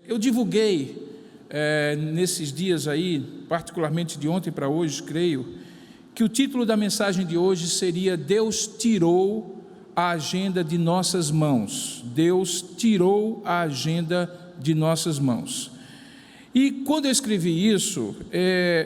Eu divulguei nesses dias aí, particularmente de ontem para hoje, creio, que o título da mensagem de hoje seria Deus tirou a agenda de nossas mãos. Deus tirou a agenda de nossas mãos. E quando eu escrevi isso,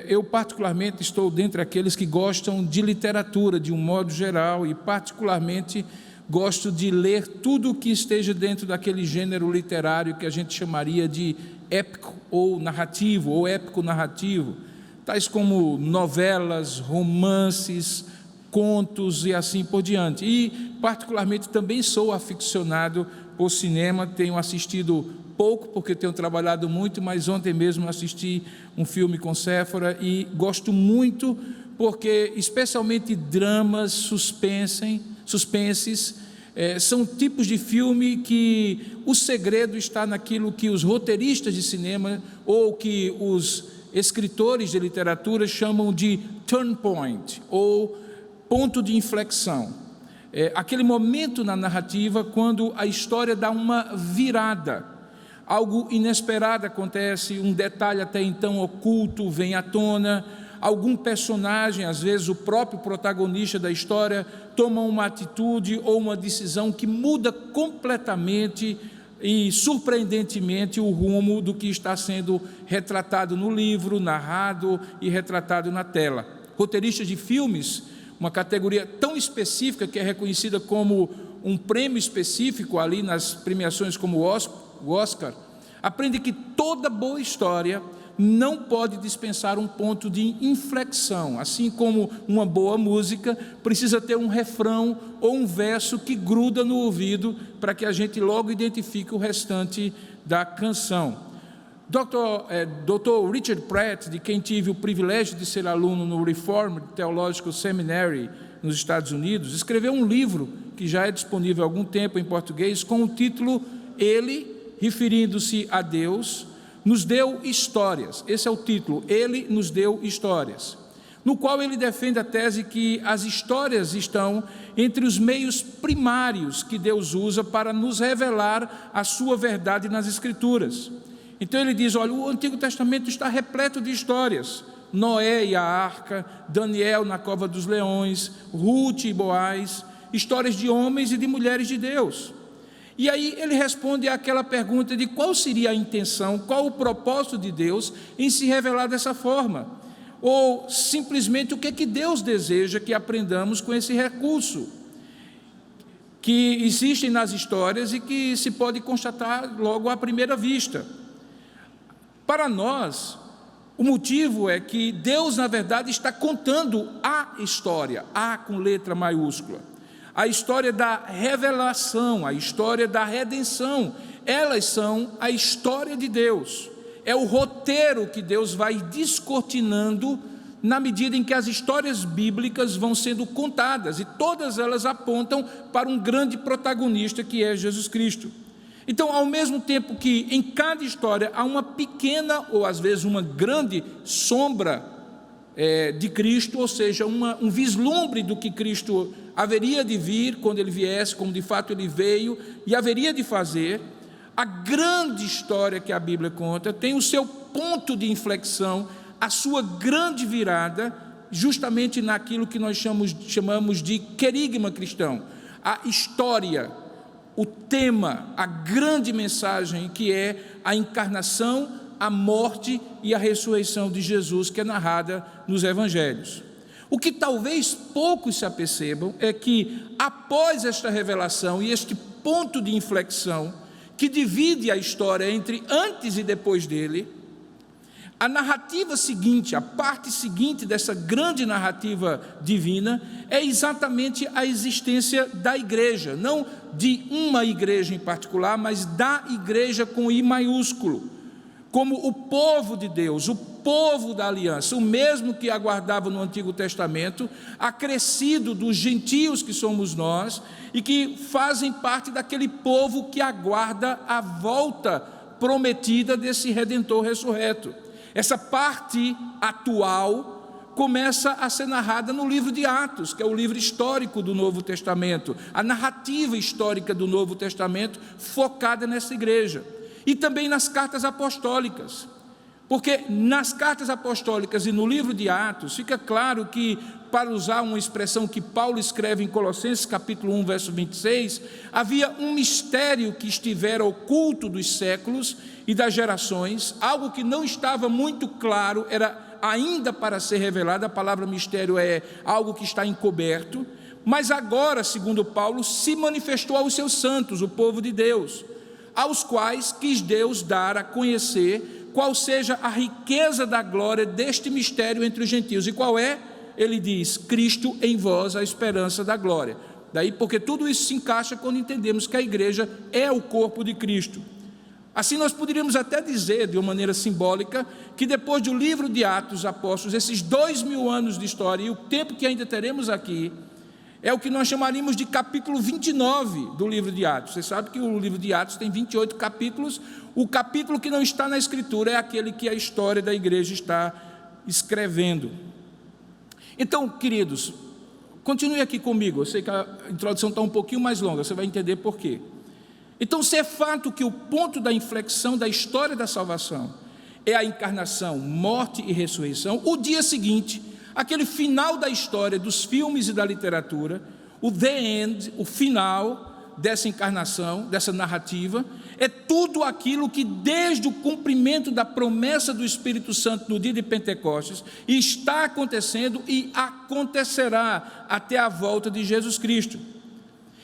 eu particularmente estou dentre aqueles que gostam de literatura de um modo geral e particularmente gosto de ler tudo o que esteja dentro daquele gênero literário que a gente chamaria de épico ou narrativo, ou épico narrativo, tais como novelas, romances, contos e assim por diante. E particularmente também sou aficionado por cinema, tenho assistido pouco porque tenho trabalhado muito, mas ontem mesmo assisti um filme com Séfora e gosto muito porque especialmente dramas, suspenses, são tipos de filme que o segredo está naquilo que os roteiristas de cinema ou que os escritores de literatura chamam de turn point, ou ponto de inflexão. Aquele momento na narrativa quando a história dá uma virada, algo inesperado acontece, um detalhe até então oculto vem à tona, algum personagem, às vezes o próprio protagonista da história, toma uma atitude ou uma decisão que muda completamente e surpreendentemente o rumo do que está sendo retratado no livro, narrado e retratado na tela. Roteiristas de filmes, uma categoria tão específica que é reconhecida como um prêmio específico ali nas premiações como o Oscar, aprende que toda boa história não pode dispensar um ponto de inflexão, assim como uma boa música precisa ter um refrão ou um verso que gruda no ouvido para que a gente logo identifique o restante da canção. Dr. Richard Pratt, de quem tive o privilégio de ser aluno no Reformed Theological Seminary nos Estados Unidos, escreveu um livro que já é disponível há algum tempo em português com o título Ele, referindo-se a Deus, nos deu histórias. Esse é o título, Ele nos deu histórias, no qual ele defende a tese que as histórias estão entre os meios primários que Deus usa para nos revelar a sua verdade nas Escrituras. Então ele diz, olha, o Antigo Testamento está repleto de histórias, Noé e a arca, Daniel na cova dos leões, Ruth e Boaz, histórias de homens e de mulheres de Deus. E aí ele responde àquela pergunta de qual seria a intenção, qual o propósito de Deus em se revelar dessa forma, ou simplesmente o que Deus deseja que aprendamos com esse recurso, que existem nas histórias e que se pode constatar logo à primeira vista. Para nós, o motivo é que Deus, na verdade, está contando a história, A com letra maiúscula, a história da revelação, a história da redenção. Elas são a história de Deus, é o roteiro que Deus vai descortinando na medida em que as histórias bíblicas vão sendo contadas, e todas elas apontam para um grande protagonista que é Jesus Cristo. Então, ao mesmo tempo que em cada história há uma pequena ou às vezes uma grande sombra de Cristo, ou seja, um vislumbre do que Cristo haveria de vir quando Ele viesse, como de fato Ele veio e haveria de fazer, a grande história que a Bíblia conta tem o seu ponto de inflexão, a sua grande virada, justamente naquilo que nós chamamos de querigma cristão, a história, o tema, a grande mensagem que é a encarnação, a morte e a ressurreição de Jesus, que é narrada nos Evangelhos. O que talvez poucos se apercebam é que, após esta revelação e este ponto de inflexão, que divide a história entre antes e depois dele, a narrativa seguinte, a parte seguinte dessa grande narrativa divina, é exatamente a existência da igreja, não de uma igreja em particular, mas da igreja com I maiúsculo, como o povo de Deus, o povo da aliança, o mesmo que aguardava no Antigo Testamento, acrescido dos gentios que somos nós, e que fazem parte daquele povo que aguarda a volta prometida desse Redentor ressurreto. Essa parte atual começa a ser narrada no livro de Atos, que é o livro histórico do Novo Testamento, a narrativa histórica do Novo Testamento focada nessa igreja. e também nas cartas apostólicas. Porque nas cartas apostólicas e no livro de Atos, fica claro que, para usar uma expressão que Paulo escreve em Colossenses capítulo 1, verso 26, havia um mistério que estivera oculto dos séculos e das gerações, algo que não estava muito claro, era ainda para ser revelado. A palavra mistério é algo que está encoberto, mas agora, segundo Paulo, se manifestou aos seus santos, o povo de Deus, aos quais quis Deus dar a conhecer qual seja a riqueza da glória deste mistério entre os gentios. E qual é? Ele diz: Cristo em vós, a esperança da glória. Daí porque tudo isso se encaixa quando entendemos que a igreja é o corpo de Cristo. Assim nós poderíamos até dizer, de uma maneira simbólica, que depois do livro de Atos dos Apóstolos, esses 2000 anos de história e o tempo que ainda teremos aqui, é o que nós chamaríamos de capítulo 29 do livro de Atos. Você sabe que o livro de Atos tem 28 capítulos. O capítulo que não está na Escritura é aquele que a história da igreja está escrevendo. Então, queridos, continue aqui comigo. Eu sei que a introdução está um pouquinho mais longa, você vai entender por quê. Então, se é fato que o ponto da inflexão da história da salvação é a encarnação, morte e ressurreição, o dia seguinte, aquele final da história dos filmes e da literatura, o the end, o final dessa encarnação, dessa narrativa, é tudo aquilo que desde o cumprimento da promessa do Espírito Santo no dia de Pentecostes está acontecendo e acontecerá até a volta de Jesus Cristo.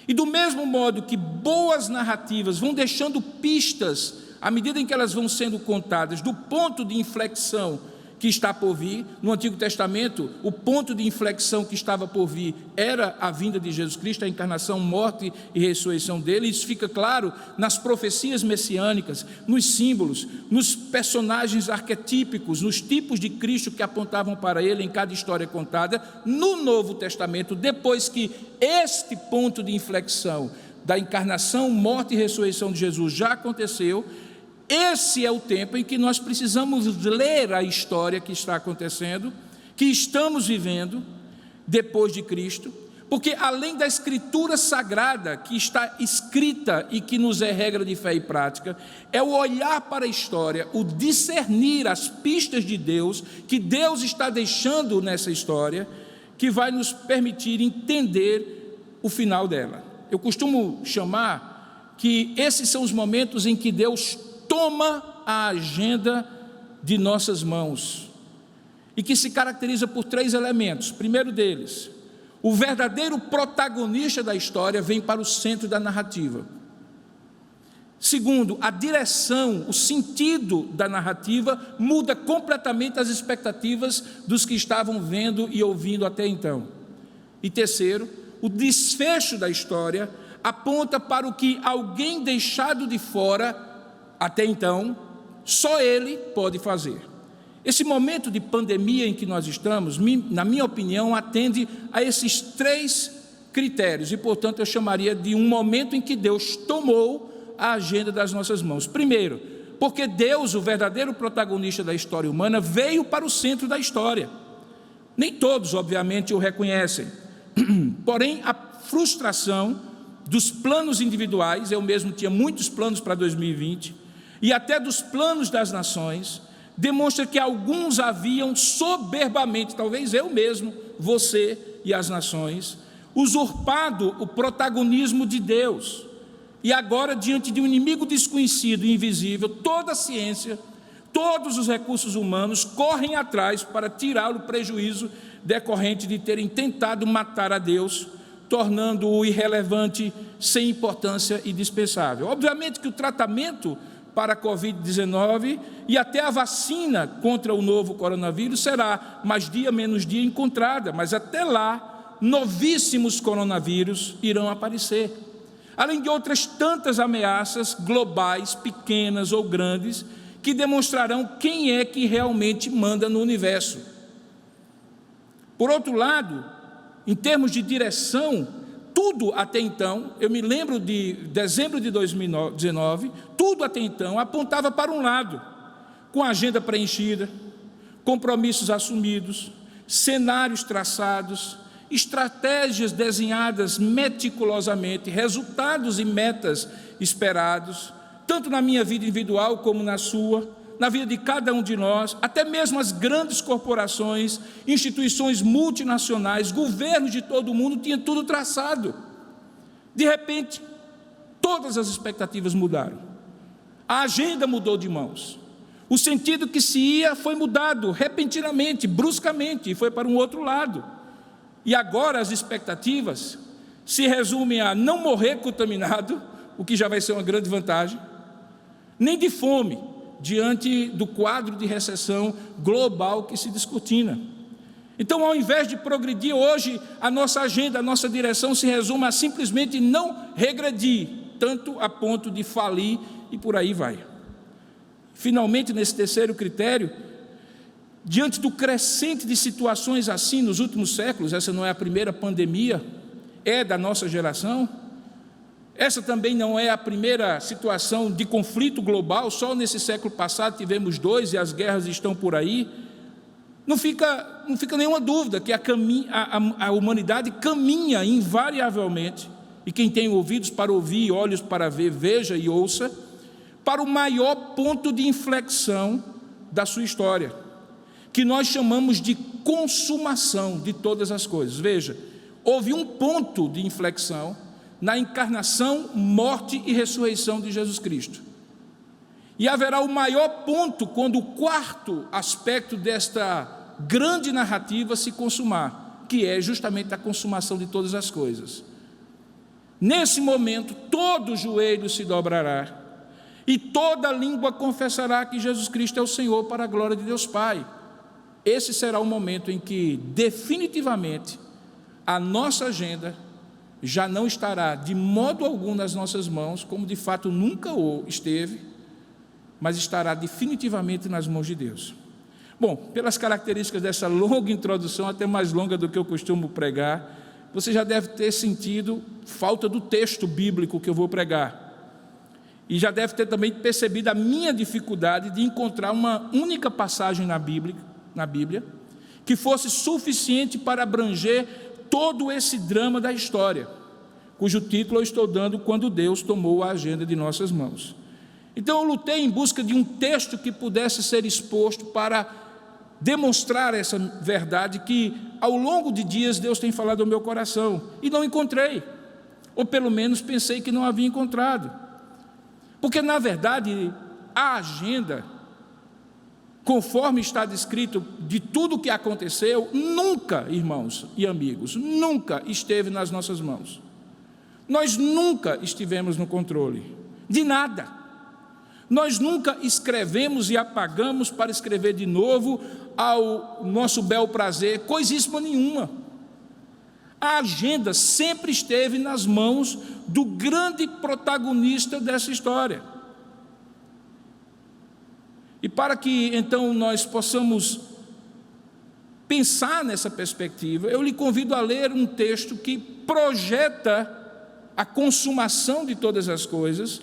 E do mesmo modo que boas narrativas vão deixando pistas à medida em que elas vão sendo contadas do ponto de inflexão que está por vir, no Antigo Testamento, o ponto de inflexão que estava por vir era a vinda de Jesus Cristo, a encarnação, morte e ressurreição dele. Isso fica claro nas profecias messiânicas, nos símbolos, nos personagens arquetípicos, nos tipos de Cristo que apontavam para ele em cada história contada. No Novo Testamento, depois que este ponto de inflexão da encarnação, morte e ressurreição de Jesus já aconteceu, esse é o tempo em que nós precisamos ler a história que está acontecendo, que estamos vivendo depois de Cristo, porque além da Escritura Sagrada que está escrita e que nos é regra de fé e prática, é o olhar para a história, o discernir as pistas de Deus, que Deus está deixando nessa história, que vai nos permitir entender o final dela. Eu costumo chamar que esses são os momentos em que Deus toma a agenda de nossas mãos e que se caracteriza por 3 elementos. Primeiro deles, o verdadeiro protagonista da história vem para o centro da narrativa. Segundo, a direção, o sentido da narrativa muda completamente as expectativas dos que estavam vendo e ouvindo até então. E terceiro, o desfecho da história aponta para o que alguém deixado de fora até então, só ele pode fazer. Esse momento de pandemia em que nós estamos, na minha opinião, atende a esses 3 critérios e, portanto, eu chamaria de um momento em que Deus tomou a agenda das nossas mãos. Primeiro, porque Deus, o verdadeiro protagonista da história humana, veio para o centro da história. Nem todos, obviamente, o reconhecem. Porém, a frustração dos planos individuais, eu mesmo tinha muitos planos para 2020, e até dos planos das nações, demonstra que alguns haviam soberbamente, talvez eu mesmo, você e as nações, usurpado o protagonismo de Deus. E agora, diante de um inimigo desconhecido e invisível, toda a ciência, todos os recursos humanos correm atrás para tirá-lo prejuízo decorrente de terem tentado matar a Deus, tornando-o irrelevante, sem importância e dispensável. Obviamente que o tratamento para a Covid-19 e até a vacina contra o novo coronavírus será mais dia menos dia encontrada, mas até lá novíssimos coronavírus irão aparecer, além de outras tantas ameaças globais, pequenas ou grandes, que demonstrarão quem é que realmente manda no universo. Por outro lado, em termos de direção, tudo até então, eu me lembro de dezembro de 2019, tudo até então apontava para um lado, com a agenda preenchida, compromissos assumidos, cenários traçados, estratégias desenhadas meticulosamente, resultados e metas esperados, tanto na minha vida individual como na sua, na vida de cada um de nós, até mesmo as grandes corporações, instituições multinacionais, governos de todo o mundo tinham tudo traçado. De repente, todas as expectativas mudaram. A agenda mudou de mãos. O sentido que se ia foi mudado repentinamente, bruscamente, e foi para um outro lado. E agora as expectativas se resumem a não morrer contaminado, o que já vai ser uma grande vantagem, nem de fome, diante do quadro de recessão global que se descortina. Então, ao invés de progredir hoje, a nossa agenda, a nossa direção se resume a simplesmente não regredir, tanto a ponto de falir e por aí vai. Finalmente, nesse terceiro critério, diante do crescente de situações assim nos últimos séculos, essa não é a primeira pandemia, é da nossa geração, essa também não é a primeira situação de conflito global, só nesse século passado tivemos 2 e as guerras estão por aí. Não fica nenhuma dúvida que a humanidade caminha invariavelmente, e quem tem ouvidos para ouvir e olhos para ver, veja e ouça, para o maior ponto de inflexão da sua história, que nós chamamos de consumação de todas as coisas. Veja, houve um ponto de inflexão na encarnação, morte e ressurreição de Jesus Cristo. E haverá o maior ponto quando o quarto aspecto desta grande narrativa se consumar, que é justamente a consumação de todas as coisas. Nesse momento, todo joelho se dobrará e toda língua confessará que Jesus Cristo é o Senhor, para a glória de Deus Pai. Esse será o momento em que, definitivamente, a nossa agenda já não estará de modo algum nas nossas mãos, como de fato nunca esteve, mas estará definitivamente nas mãos de Deus. Bom, pelas características dessa longa introdução, até mais longa do que eu costumo pregar, você já deve ter sentido falta do texto bíblico que eu vou pregar. E já deve ter também percebido a minha dificuldade de encontrar uma única passagem na Bíblia que fosse suficiente para abranger todo esse drama da história, cujo título eu estou dando: Quando Deus tomou a agenda de nossas mãos. Então eu lutei em busca de um texto que pudesse ser exposto para demonstrar essa verdade que ao longo de dias Deus tem falado ao meu coração, e não encontrei, ou pelo menos pensei que não havia encontrado, porque na verdade a agenda, conforme está descrito de tudo o que aconteceu, nunca, irmãos e amigos, nunca esteve nas nossas mãos. Nós nunca estivemos no controle de nada. Nós nunca escrevemos e apagamos para escrever de novo ao nosso bel prazer, coisíssima nenhuma. A agenda sempre esteve nas mãos do grande protagonista dessa história. E para que então nós possamos pensar nessa perspectiva, eu lhe convido a ler um texto que projeta a consumação de todas as coisas,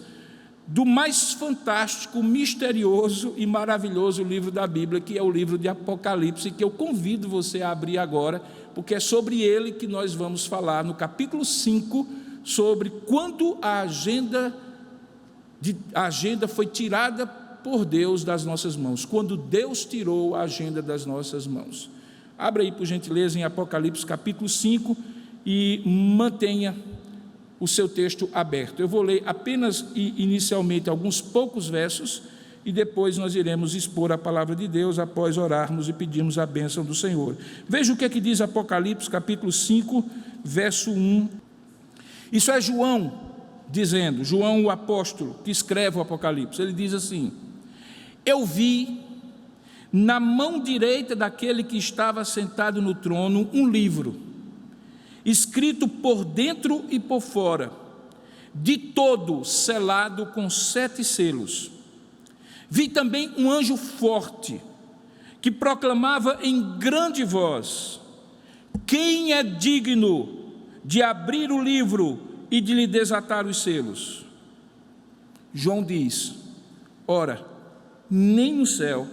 do mais fantástico, misterioso e maravilhoso livro da Bíblia, que é o livro de Apocalipse, que eu convido você a abrir agora, porque é sobre ele que nós vamos falar no capítulo 5, sobre quando a agenda foi tirada por Deus das nossas mãos, quando Deus tirou a agenda das nossas mãos. Abra aí, por gentileza, em Apocalipse capítulo 5 e mantenha o seu texto aberto. Eu vou ler apenas inicialmente alguns poucos versos e depois nós iremos expor a palavra de Deus após orarmos e pedirmos a bênção do Senhor. Veja o que é que diz Apocalipse capítulo 5, verso 1. Isso é João dizendo, João o apóstolo que escreve o Apocalipse. Ele diz assim: eu vi na mão direita daquele que estava sentado no trono um livro, escrito por dentro e por fora, de todo selado com 7 selos. Vi também um anjo forte, que proclamava em grande voz: quem é digno de abrir o livro e de lhe desatar os selos? João diz: ora, nem no céu,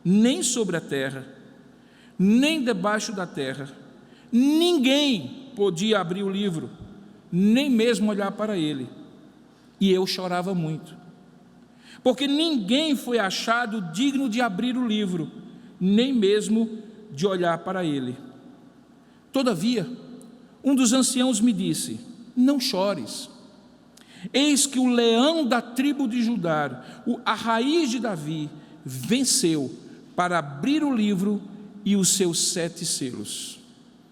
nem sobre a terra, nem debaixo da terra, ninguém podia abrir o livro, nem mesmo olhar para ele. E eu chorava muito, porque ninguém foi achado digno de abrir o livro, nem mesmo de olhar para ele. Todavia, um dos anciãos me disse: não chores. Eis que o leão da tribo de Judá, a raiz de Davi, venceu para abrir o livro e os seus 7 selos.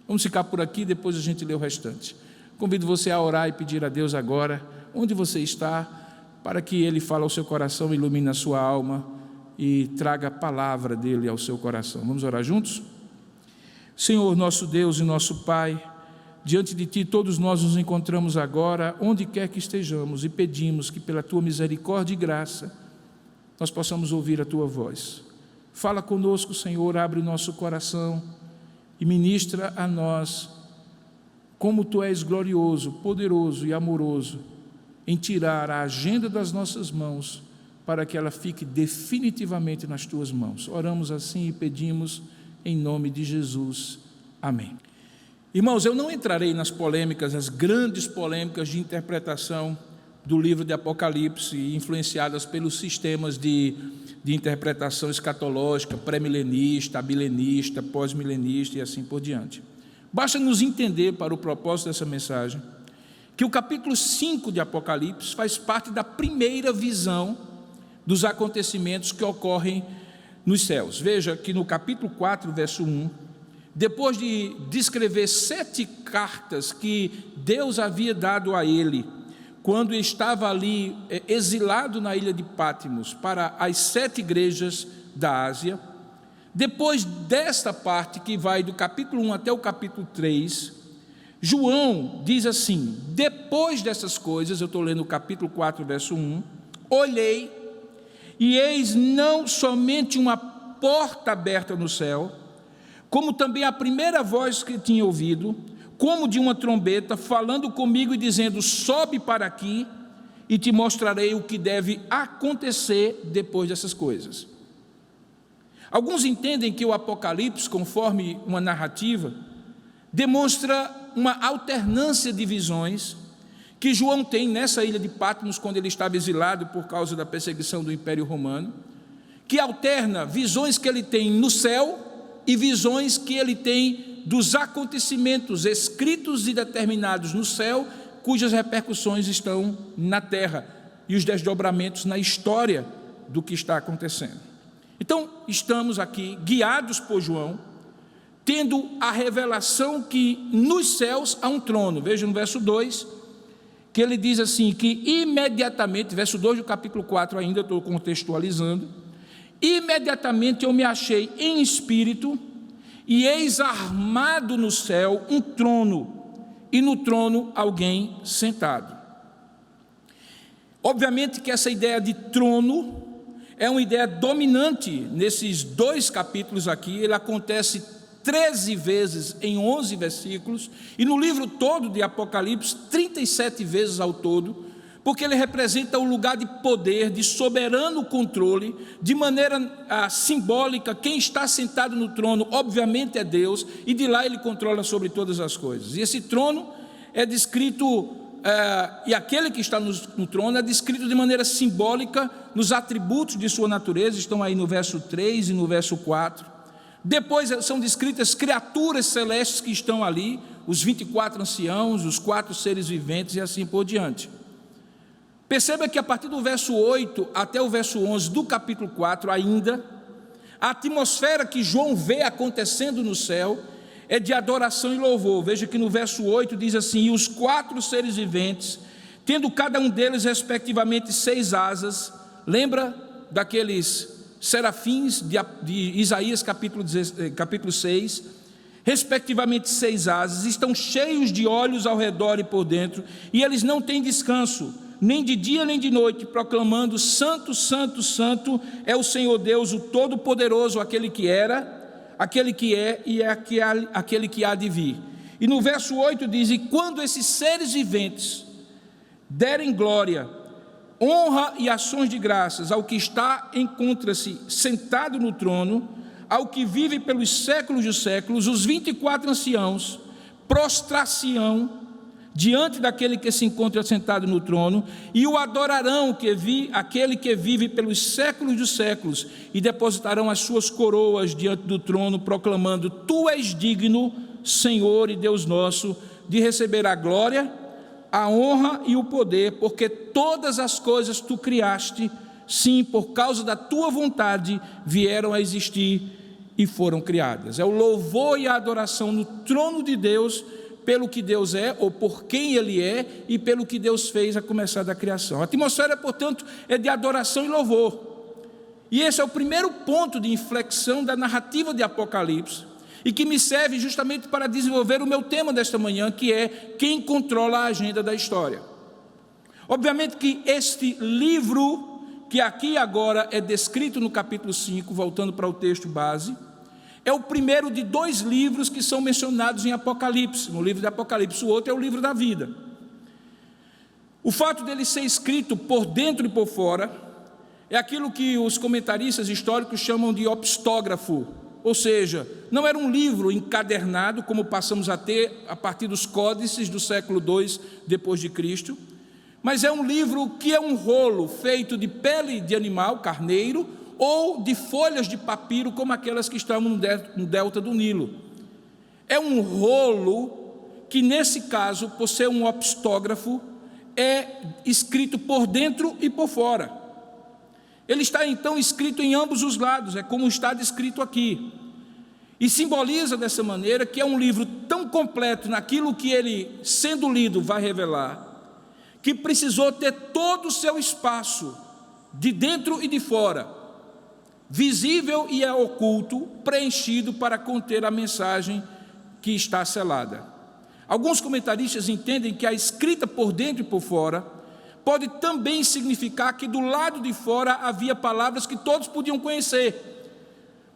Vamos ficar por aqui, depois a gente lê o restante. Convido você a orar e pedir a Deus agora, onde você está, para que Ele fale ao seu coração, ilumine a sua alma e traga a palavra dEle ao seu coração. Vamos orar juntos? Senhor, nosso Deus e nosso Pai, diante de Ti todos nós nos encontramos agora, onde quer que estejamos, e pedimos que pela Tua misericórdia e graça, nós possamos ouvir a Tua voz. Fala conosco, Senhor, abre o nosso coração e ministra a nós como Tu és glorioso, poderoso e amoroso em tirar a agenda das nossas mãos para que ela fique definitivamente nas Tuas mãos. Oramos assim e pedimos em nome de Jesus. Amém. Irmãos, eu não entrarei nas polêmicas, as grandes polêmicas de interpretação do livro de Apocalipse, influenciadas pelos sistemas de interpretação escatológica, pré-milenista, amilenista, pós-milenista e assim por diante. Basta nos entender, para o propósito dessa mensagem, que o capítulo 5 de Apocalipse faz parte da primeira visão dos acontecimentos que ocorrem nos céus. Veja que no capítulo 4, verso 1, depois de descrever 7 cartas que Deus havia dado a ele, quando estava ali exilado na ilha de Patmos, para as 7 igrejas da Ásia, depois desta parte que vai do capítulo 1 até o capítulo 3, João diz assim: depois dessas coisas, eu estou lendo o capítulo 4, verso 1, olhei, e eis não somente uma porta aberta no céu, como também a primeira voz que tinha ouvido, como de uma trombeta, falando comigo e dizendo: sobe para aqui e te mostrarei o que deve acontecer depois dessas coisas. Alguns entendem que o Apocalipse, conforme uma narrativa, demonstra uma alternância de visões que João tem nessa ilha de Patmos, quando ele estava exilado por causa da perseguição do Império Romano, que alterna visões que ele tem no céu e visões que ele tem dos acontecimentos escritos e determinados no céu, cujas repercussões estão na terra, e os desdobramentos na história do que está acontecendo. Então, estamos aqui, guiados por João, tendo a revelação que nos céus há um trono. Veja no verso 2, que ele diz assim, que imediatamente, verso 2 do capítulo 4 ainda, estou contextualizando, imediatamente eu me achei em espírito, e eis armado no céu um trono, e no trono alguém sentado. Obviamente que essa ideia de trono é uma ideia dominante nesses 2 capítulos aqui. Ele acontece 13 vezes em 11 versículos, e no livro todo de Apocalipse, 37 vezes ao todo, porque ele representa o lugar de poder, de soberano controle, de maneira simbólica. Quem está sentado no trono, obviamente, é Deus, e de lá ele controla sobre todas as coisas. E esse trono é descrito, e aquele que está no trono é descrito de maneira simbólica nos atributos de sua natureza, estão aí no verso 3 e no verso 4. Depois são descritas criaturas celestes que estão ali, os 24 anciãos, os 4 seres viventes e assim por diante. Perceba que a partir do verso 8 até o verso 11 do capítulo 4 ainda, a atmosfera que João vê acontecendo no céu é de adoração e louvor. Veja que no verso 8 diz assim: e os 4 seres viventes, tendo cada um deles respectivamente 6 asas, lembra daqueles serafins de Isaías capítulo 6, respectivamente 6 asas, estão cheios de olhos ao redor e por dentro, e eles não têm descanso, nem de dia nem de noite, proclamando: santo, santo, santo é o Senhor Deus, o Todo-Poderoso, aquele que era, aquele que é e é aquele que há de vir. E no verso 8 diz: e quando esses seres viventes derem glória, honra e ações de graças ao que encontra-se sentado no trono, ao que vive pelos séculos dos séculos, os 24 anciãos prostrar-se-ão diante daquele que se encontra sentado no trono, e o adorarão, aquele que vive pelos séculos dos séculos, e depositarão as suas coroas diante do trono, proclamando: Tu és digno, Senhor e Deus nosso, de receber a glória, a honra e o poder, porque todas as coisas tu criaste, sim, por causa da tua vontade vieram a existir e foram criadas. É o louvor e a adoração no trono de Deus, pelo que Deus é, ou por quem Ele é, e pelo que Deus fez a começar da criação. A atmosfera, portanto, é de adoração e louvor. E esse é o primeiro ponto de inflexão da narrativa de Apocalipse, e que me serve justamente para desenvolver o meu tema desta manhã, que é quem controla a agenda da história. Obviamente que este livro, que aqui agora é descrito no capítulo 5, voltando para o texto base, é o primeiro de 2 livros que são mencionados em Apocalipse, no livro de Apocalipse. O outro é o livro da vida. O fato dele ser escrito por dentro e por fora é aquilo que os comentaristas históricos chamam de opstógrafo, ou seja, não era um livro encadernado, como passamos a ter a partir dos códices do século II depois de Cristo, mas é um livro que é um rolo feito de pele de animal, carneiro, ou de folhas de papiro, como aquelas que estavam no delta do Nilo. É um rolo que, nesse caso, por ser um opstógrafo, é escrito por dentro e por fora. Ele está, então, escrito em ambos os lados, é como está descrito aqui. E simboliza dessa maneira que é um livro tão completo naquilo que ele, sendo lido, vai revelar, que precisou ter todo o seu espaço, de dentro e de fora, visível e oculto, preenchido para conter a mensagem que está selada. Alguns comentaristas entendem que a escrita por dentro e por fora pode também significar que do lado de fora havia palavras que todos podiam conhecer,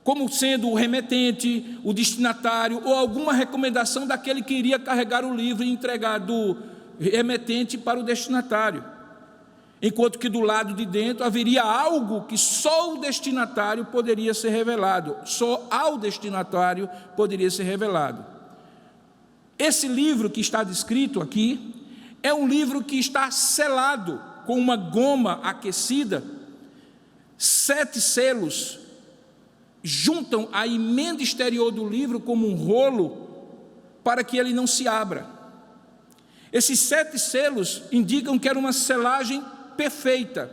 como sendo o remetente, o destinatário, ou alguma recomendação daquele que iria carregar o livro e entregar do remetente para o destinatário. Enquanto que do lado de dentro haveria algo que só o destinatário poderia ser revelado, só ao destinatário poderia ser revelado. Esse livro que está descrito aqui é um livro que está selado com uma goma aquecida. 7 selos juntam a emenda exterior do livro como um rolo para que ele não se abra. Esses 7 selos indicam que era uma selagem perfeita,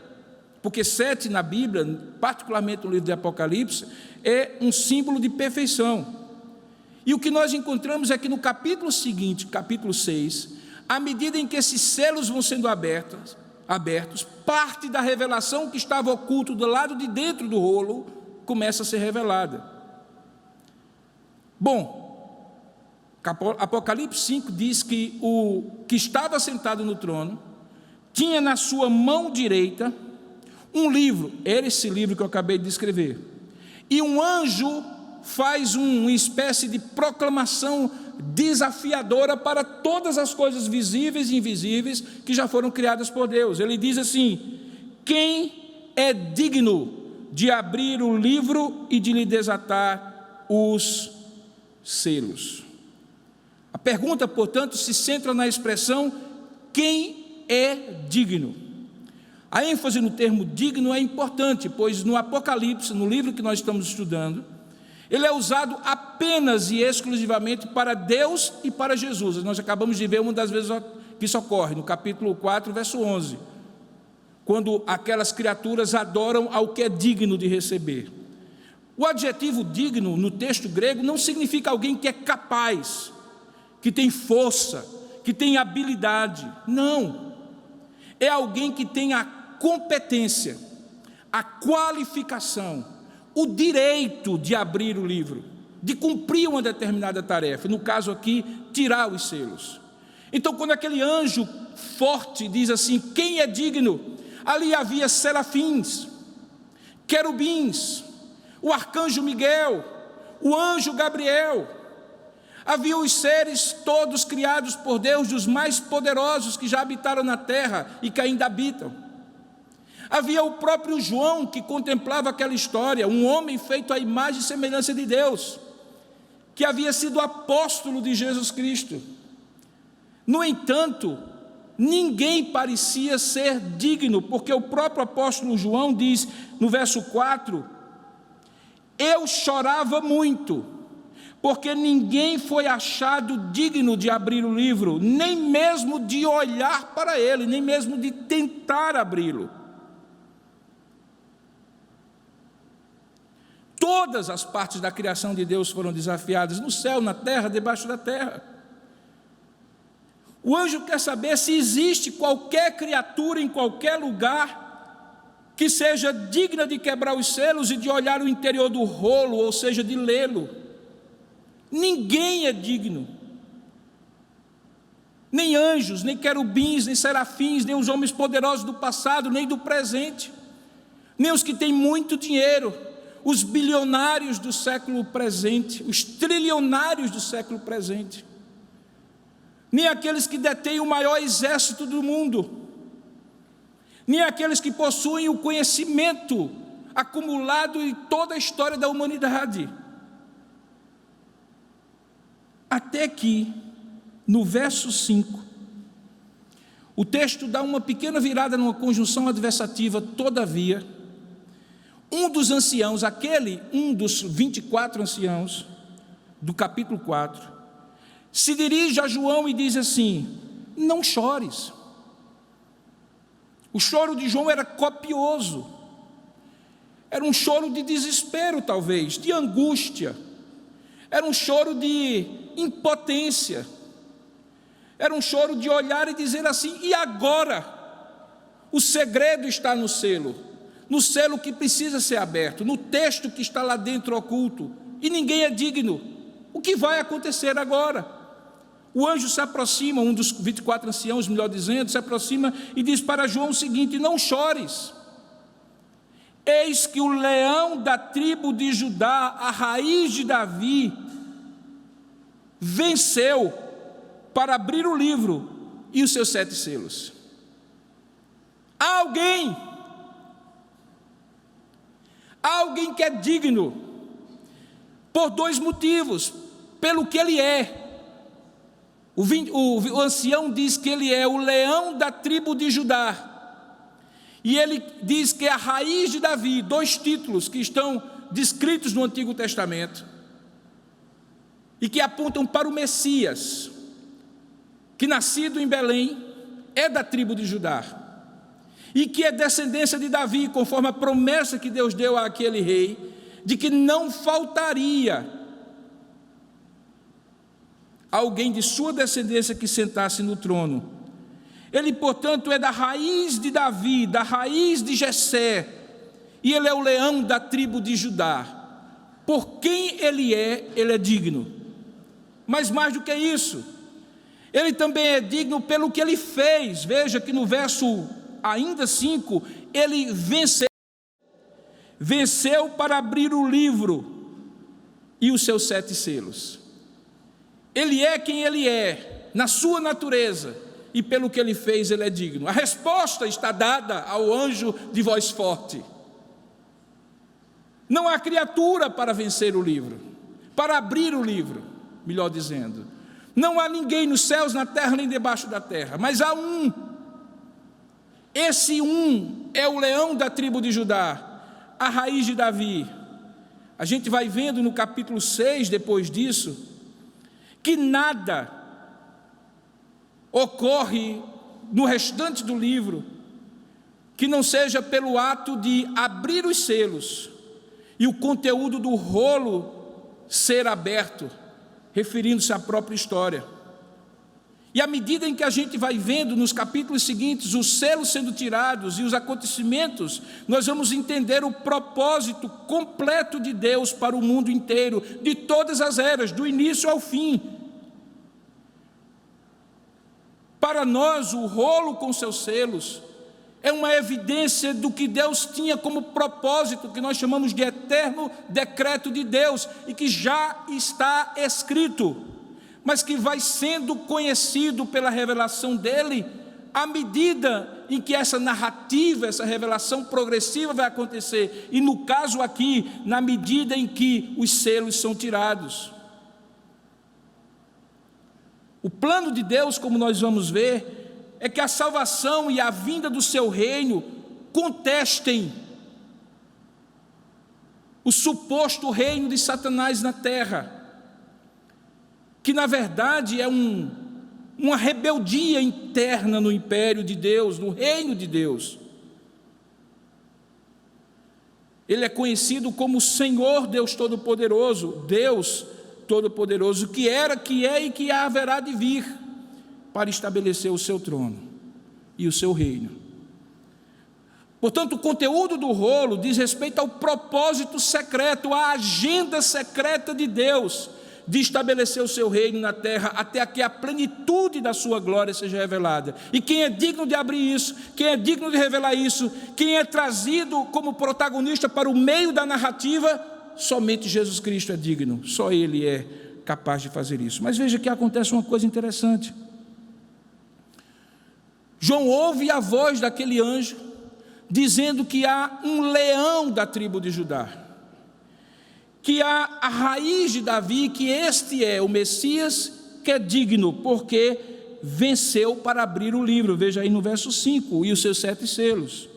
porque 7 na Bíblia, particularmente no livro de Apocalipse, é um símbolo de perfeição. E o que nós encontramos é que no capítulo seguinte, capítulo 6, à medida em que esses selos vão sendo abertos, parte da revelação que estava oculto do lado de dentro do rolo começa a ser revelada. Bom, Apocalipse 5 diz que o que estava sentado no trono tinha na sua mão direita um livro, era esse livro que eu acabei de descrever, e um anjo faz uma espécie de proclamação desafiadora para todas as coisas visíveis e invisíveis que já foram criadas por Deus. Ele diz assim: quem é digno de abrir o livro e de lhe desatar os selos? A pergunta, portanto, se centra na expressão quem é digno. A ênfase no termo digno é importante, pois no Apocalipse, no livro que nós estamos estudando, ele é usado apenas e exclusivamente para Deus e para Jesus. Nós acabamos de ver uma das vezes que isso ocorre, no capítulo 4, verso 11, quando aquelas criaturas adoram ao que é digno de receber. O adjetivo digno, no texto grego, não significa alguém que é capaz, que tem força, que tem habilidade. Não. É alguém que tem a competência, a qualificação, o direito de abrir o livro, de cumprir uma determinada tarefa, no caso aqui, tirar os selos. Então, quando aquele anjo forte diz assim, quem é digno? Ali havia serafins, querubins, o arcanjo Miguel, o anjo Gabriel. Havia os seres todos criados por Deus, dos mais poderosos que já habitaram na terra e que ainda habitam. Havia o próprio João que contemplava aquela história, um homem feito à imagem e semelhança de Deus, que havia sido apóstolo de Jesus Cristo. No entanto, ninguém parecia ser digno, porque o próprio apóstolo João diz no verso 4: eu chorava muito, porque ninguém foi achado digno de abrir o livro, nem mesmo de olhar para ele, nem mesmo de tentar abri-lo. Todas as partes da criação de Deus foram desafiadas, no céu, na terra, debaixo da terra. O anjo quer saber se existe qualquer criatura em qualquer lugar que seja digna de quebrar os selos e de olhar o interior do rolo, ou seja, de lê-lo. Ninguém é digno. Nem anjos, nem querubins, nem serafins, nem os homens poderosos do passado, nem do presente, nem os que têm muito dinheiro, os bilionários do século presente, os trilionários do século presente, nem aqueles que detêm o maior exército do mundo, nem aqueles que possuem o conhecimento acumulado em toda a história da humanidade. Até que, no verso 5, o texto dá uma pequena virada numa conjunção adversativa. Todavia, um dos anciãos, um dos 24 anciãos do capítulo 4, se dirige a João e diz assim: não chores. O choro de João era copioso, era um choro de desespero, talvez, de angústia, era um choro de impotência, era um choro de olhar e dizer assim: e agora? O segredo está no selo que precisa ser aberto, no texto que está lá dentro oculto, e ninguém é digno. O que vai acontecer agora? O anjo se aproxima, um dos 24 anciãos, melhor dizendo, se aproxima e diz para João o seguinte: não chores, eis que o leão da tribo de Judá, a raiz de Davi, venceu para abrir o livro e os seus 7 selos. Há alguém que é digno, por 2 motivos: pelo que ele é. O ancião diz que ele é o leão da tribo de Judá, e ele diz que é a raiz de Davi, 2 títulos que estão descritos no Antigo Testamento, e que apontam para o Messias, que nascido em Belém, é da tribo de Judá, e que é descendência de Davi, conforme a promessa que Deus deu àquele rei, de que não faltaria alguém de sua descendência que sentasse no trono. Ele, portanto, é da raiz de Davi, da raiz de Jessé, e ele é o leão da tribo de Judá. Por quem ele é digno. Mas mais do que isso, ele também é digno pelo que ele fez. Veja que no verso ainda 5, ele venceu para abrir o livro e os seus 7 selos. Ele é quem ele é, na sua natureza, e pelo que ele fez, ele é digno. A resposta está dada ao anjo de voz forte. Não há criatura para vencer o livro, para abrir o livro, melhor dizendo. Não há ninguém nos céus, na terra, nem debaixo da terra, mas há um. Esse um é o leão da tribo de Judá, a raiz de Davi. A gente vai vendo no capítulo 6, depois disso, que nada ocorre no restante do livro que não seja pelo ato de abrir os selos e o conteúdo do rolo ser aberto, referindo-se à própria história. E à medida em que a gente vai vendo nos capítulos seguintes os selos sendo tirados e os acontecimentos, nós vamos entender o propósito completo de Deus para o mundo inteiro, de todas as eras, do início ao fim. Para nós, o rolo com seus selos é uma evidência do que Deus tinha como propósito, que nós chamamos de eterno decreto de Deus, e que já está escrito, mas que vai sendo conhecido pela revelação dele, à medida em que essa narrativa, essa revelação progressiva vai acontecer, e no caso aqui, na medida em que os selos são tirados. O plano de Deus, como nós vamos ver, é que a salvação e a vinda do seu reino contestem o suposto reino de Satanás na terra, que na verdade é uma rebeldia interna no império de Deus, no reino de Deus. Ele é conhecido como Senhor Deus Todo-Poderoso, Deus Todo-Poderoso, que era, que é e que haverá de vir para estabelecer o seu trono e o seu reino. Portanto, o conteúdo do rolo diz respeito ao propósito secreto, à agenda secreta de Deus, de estabelecer o seu reino na terra, até que a plenitude da sua glória seja revelada. E quem é digno de abrir isso, quem é digno de revelar isso, quem é trazido como protagonista para o meio da narrativa, somente Jesus Cristo é digno, só Ele é capaz de fazer isso. Mas veja que acontece uma coisa interessante. João ouve a voz daquele anjo, dizendo que há um leão da tribo de Judá, que há a raiz de Davi, que este é o Messias, que é digno, porque venceu para abrir o livro. Veja aí no verso 5, e os seus 7 selos.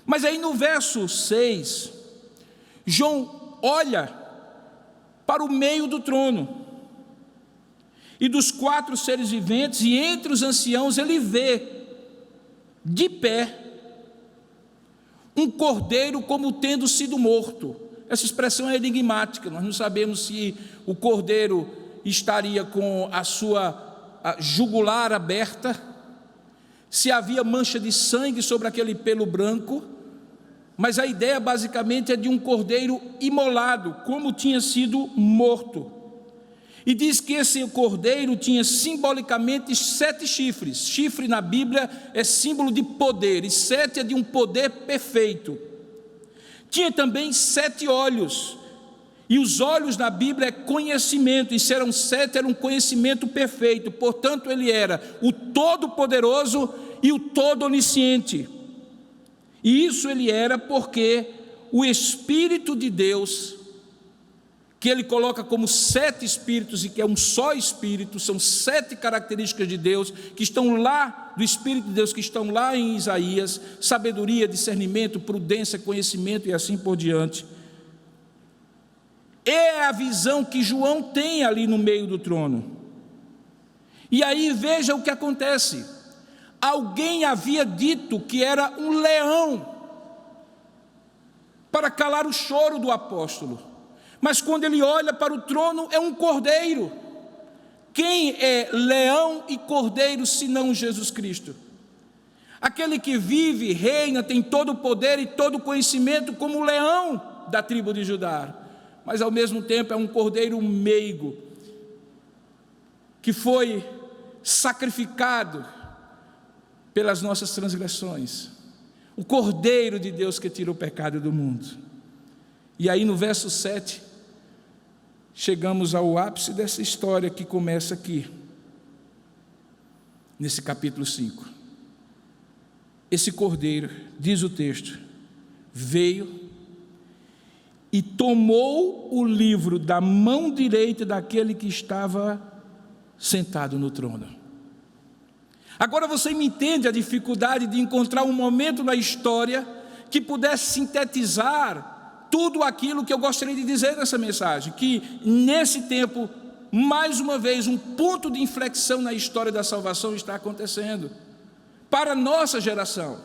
Mas aí no verso 6, João olha para o meio do trono, e dos 4 seres viventes, e entre os anciãos ele vê, de pé, um cordeiro como tendo sido morto. Essa expressão é enigmática, nós não sabemos se o cordeiro estaria com a sua jugular aberta, se havia mancha de sangue sobre aquele pelo branco, mas a ideia basicamente é de um cordeiro imolado, como tinha sido morto. E diz que esse cordeiro tinha simbolicamente 7 chifres. Chifre na Bíblia é símbolo de poder, e 7 é de um poder perfeito. Tinha também 7 olhos, e os olhos na Bíblia é conhecimento, e se eram 7, era um conhecimento perfeito. Portanto, ele era o Todo-Poderoso e o Todo-Onisciente. E isso ele era porque o Espírito de Deus, que ele coloca como 7 espíritos, e que é um só espírito, são 7 características de Deus, que estão lá, do Espírito de Deus, que estão lá em Isaías: sabedoria, discernimento, prudência, conhecimento e assim por diante. É a visão que João tem ali no meio do trono. E aí veja o que acontece. Alguém havia dito que era um leão, para calar o choro do apóstolo. Mas quando ele olha para o trono, é um cordeiro. Quem é leão e cordeiro, senão Jesus Cristo? Aquele que vive, reina, tem todo o poder e todo o conhecimento, como o leão da tribo de Judá, mas ao mesmo tempo é um cordeiro meigo, que foi sacrificado pelas nossas transgressões, o cordeiro de Deus que tira o pecado do mundo. E aí no verso 7, chegamos ao ápice dessa história que começa aqui, nesse capítulo 5. Esse cordeiro, diz o texto, veio e tomou o livro da mão direita daquele que estava sentado no trono. Agora você me entende a dificuldade de encontrar um momento na história que pudesse sintetizar tudo aquilo que eu gostaria de dizer nessa mensagem, que nesse tempo, mais uma vez, um ponto de inflexão na história da salvação está acontecendo, para a nossa geração,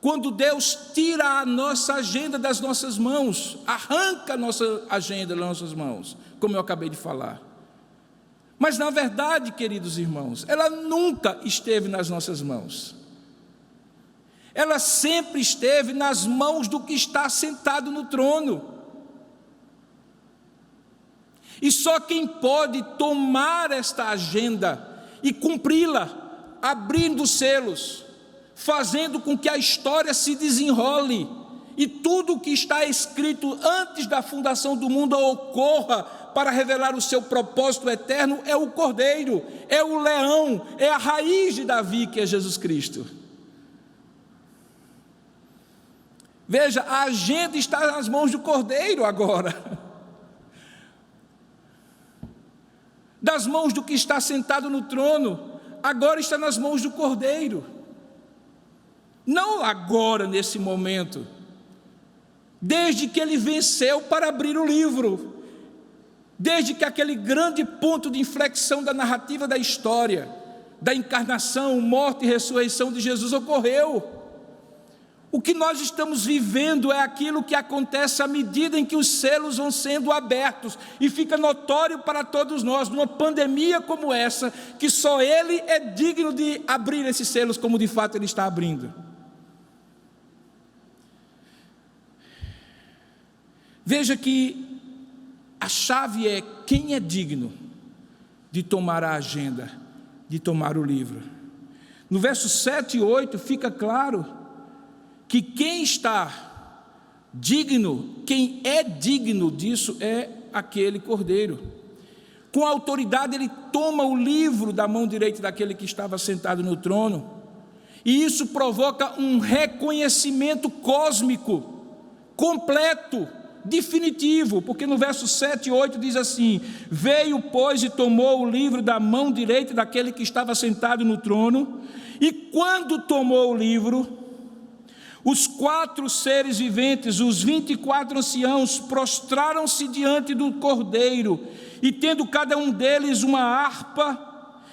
quando Deus tira a nossa agenda das nossas mãos, arranca a nossa agenda das nossas mãos, como eu acabei de falar. Mas na verdade, queridos irmãos, ela nunca esteve nas nossas mãos. Ela sempre esteve nas mãos do que está sentado no trono. E só quem pode tomar esta agenda e cumpri-la, abrindo os selos, fazendo com que a história se desenrole e tudo o que está escrito antes da fundação do mundo ocorra para revelar o seu propósito eterno, é o Cordeiro, é o leão, é a raiz de Davi, que é Jesus Cristo. Veja, a agenda está nas mãos do Cordeiro agora. das mãos do que está sentado no trono, agora está nas mãos do Cordeiro. Não agora, nesse momento, desde que ele venceu para abrir o livro, desde que aquele grande ponto de inflexão da narrativa da história, da encarnação, morte e ressurreição de Jesus ocorreu. O que nós estamos vivendo é aquilo que acontece à medida em que os selos vão sendo abertos, e fica notório para todos nós, numa pandemia como essa, que só Ele é digno de abrir esses selos como de fato Ele está abrindo. Veja que a chave é: quem é digno de tomar a agenda, de tomar o livro? No verso 7 e 8 fica claro que quem está digno, quem é digno disso é aquele Cordeiro. Com autoridade ele toma o livro da mão direita daquele que estava sentado no trono, e isso provoca um reconhecimento cósmico, completo, definitivo, porque no verso 7 e 8 diz assim: veio, pois, e tomou o livro da mão direita daquele que estava sentado no trono, e quando tomou o livro, os 4 seres viventes, os 24 anciãos, prostraram-se diante do Cordeiro, e tendo cada um deles uma harpa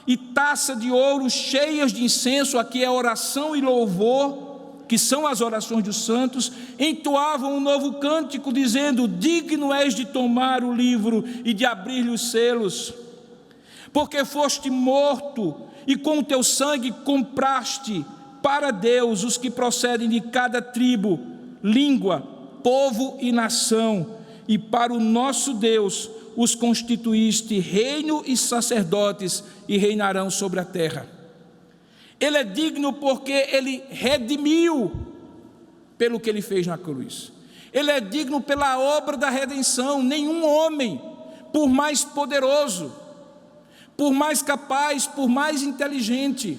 e taça de ouro cheias de incenso, aqui é oração e louvor, que são as orações dos santos, entoavam um novo cântico, dizendo: digno és de tomar o livro e de abrir-lhe os selos, porque foste morto, e com o teu sangue compraste para Deus os que procedem de cada tribo, língua, povo e nação, e para o nosso Deus os constituíste reino e sacerdotes, e reinarão sobre a terra. Ele é digno porque ele redimiu pelo que ele fez na cruz. Ele é digno pela obra da redenção. Nenhum homem, por mais poderoso, por mais capaz, por mais inteligente,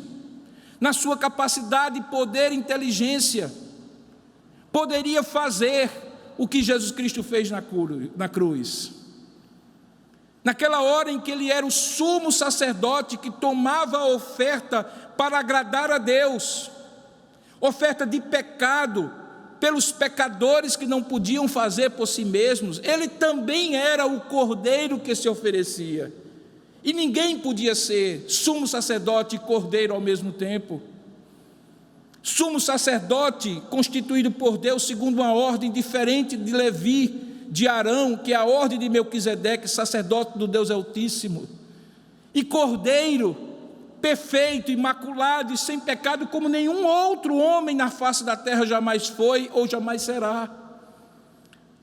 na sua capacidade, poder e inteligência, poderia fazer o que Jesus Cristo fez na cruz. Naquela hora em que ele era o sumo sacerdote que tomava a oferta para agradar a Deus, oferta de pecado pelos pecadores que não podiam fazer por si mesmos, ele também era o Cordeiro que se oferecia. E ninguém podia ser sumo sacerdote e cordeiro ao mesmo tempo. Sumo sacerdote constituído por Deus segundo uma ordem diferente de Levi, de Arão, que é a ordem de Melquisedeque, sacerdote do Deus Altíssimo. E cordeiro, perfeito, imaculado e sem pecado, como nenhum outro homem na face da terra jamais foi ou jamais será.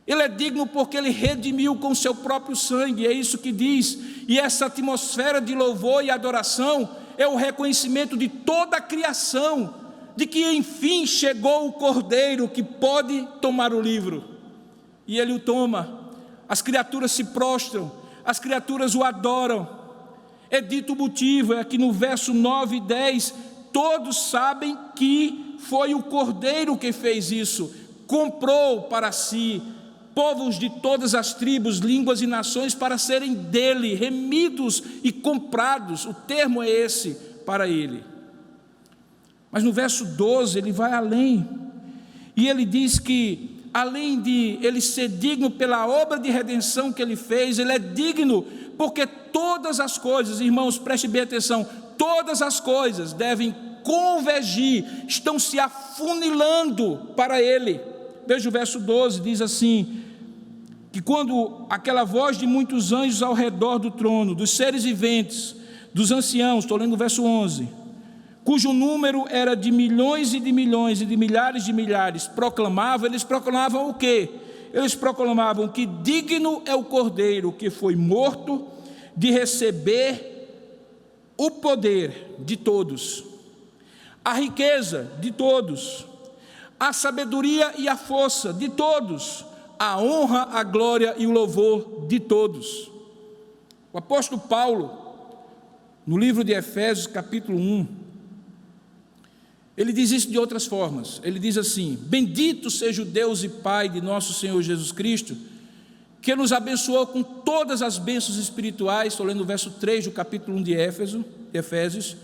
Ele é digno porque ele redimiu com o seu próprio sangue, é isso que diz. E essa atmosfera de louvor e adoração é o reconhecimento de toda a criação, de que enfim chegou o Cordeiro que pode tomar o livro. E ele o toma, as criaturas se prostram, as criaturas o adoram. É dito o motivo, é aqui no verso 9 e 10, todos sabem que foi o Cordeiro que fez isso, comprou para si povos de todas as tribos, línguas e nações para serem dele, remidos e comprados, o termo é esse, para ele. Mas no verso 12 ele vai além, e ele diz que além de ele ser digno pela obra de redenção que ele fez, ele é digno porque todas as coisas, irmãos, preste bem atenção, todas as coisas devem convergir, estão se afunilando para ele. Veja o verso 12, diz assim, que quando aquela voz de muitos anjos ao redor do trono, dos seres viventes, dos anciãos, estou lendo o verso 11, cujo número era de milhões e de milhões e de milhares, proclamavam, eles proclamavam o quê? Eles proclamavam que digno é o Cordeiro que foi morto de receber o poder de todos, a riqueza de todos, a sabedoria e a força de todos, a honra, a glória e o louvor de todos. O apóstolo Paulo, no livro de Efésios, capítulo 1, ele diz isso de outras formas. Ele diz assim: bendito seja o Deus e Pai de nosso Senhor Jesus Cristo, que nos abençoou com todas as bênçãos espirituais, estou lendo o verso 3 do capítulo 1 de Efésios,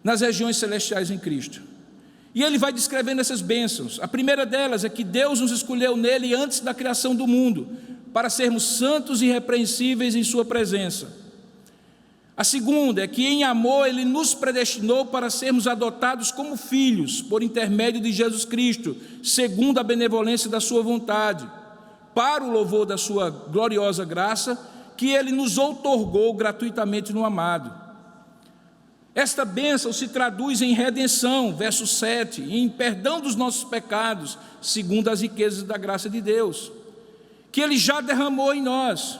nas regiões celestiais em Cristo. E ele vai descrevendo essas bênçãos. A primeira delas é que Deus nos escolheu nele antes da criação do mundo, para sermos santos e irrepreensíveis em sua presença. A segunda é que em amor ele nos predestinou para sermos adotados como filhos, por intermédio de Jesus Cristo, segundo a benevolência da sua vontade, para o louvor da sua gloriosa graça, que ele nos outorgou gratuitamente no amado. Esta bênção se traduz em redenção, verso 7, e em perdão dos nossos pecados, segundo as riquezas da graça de Deus, que ele já derramou em nós.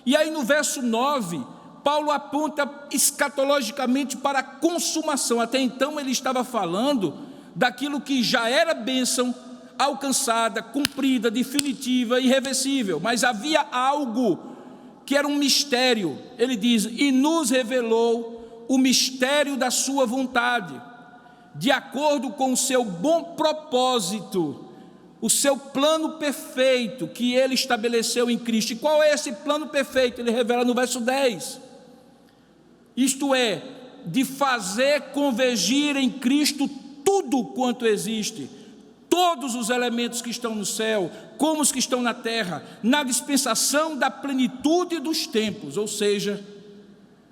E aí no verso 9, Paulo aponta escatologicamente para a consumação. Até então ele estava falando daquilo que já era bênção, alcançada, cumprida, definitiva, irreversível, mas havia algo que era um mistério. Ele diz: e nos revelou o mistério da sua vontade, de acordo com o seu bom propósito, o seu plano perfeito que ele estabeleceu em Cristo. E qual é esse plano perfeito? Ele revela no verso 10, isto é, de fazer convergir em Cristo tudo quanto existe, todos os elementos que estão no céu, como os que estão na terra, na dispensação da plenitude dos tempos, ou seja,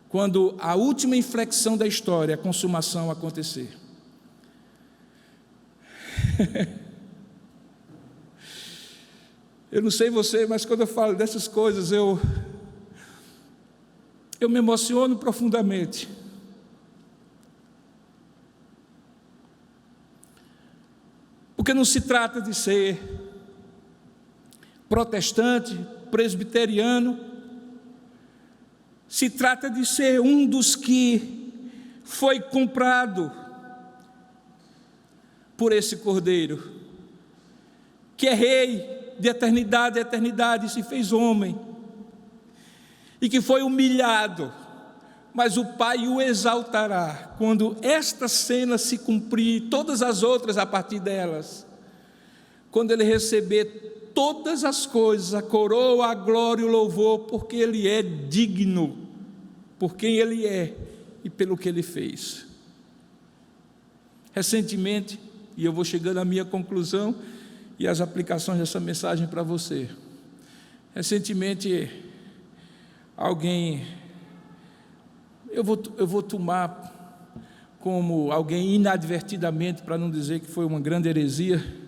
quando a última inflexão da história, a consumação acontecer. Eu não sei você, mas quando eu falo dessas coisas, eu me emociono profundamente. Porque não se trata de ser protestante, presbiteriano, se trata de ser um dos que foi comprado por esse Cordeiro, que é rei de eternidade a eternidade, e se fez homem, e que foi humilhado, mas o Pai o exaltará quando esta cena se cumprir, todas as outras a partir delas, quando ele receber todas as coisas, a coroa, a glória e o louvor, porque ele é digno, por quem ele é e pelo que ele fez. Recentemente, e eu vou chegando à minha conclusão e às aplicações dessa mensagem para você. Recentemente, alguém, eu vou tomar como alguém inadvertidamente, para não dizer que foi uma grande heresia,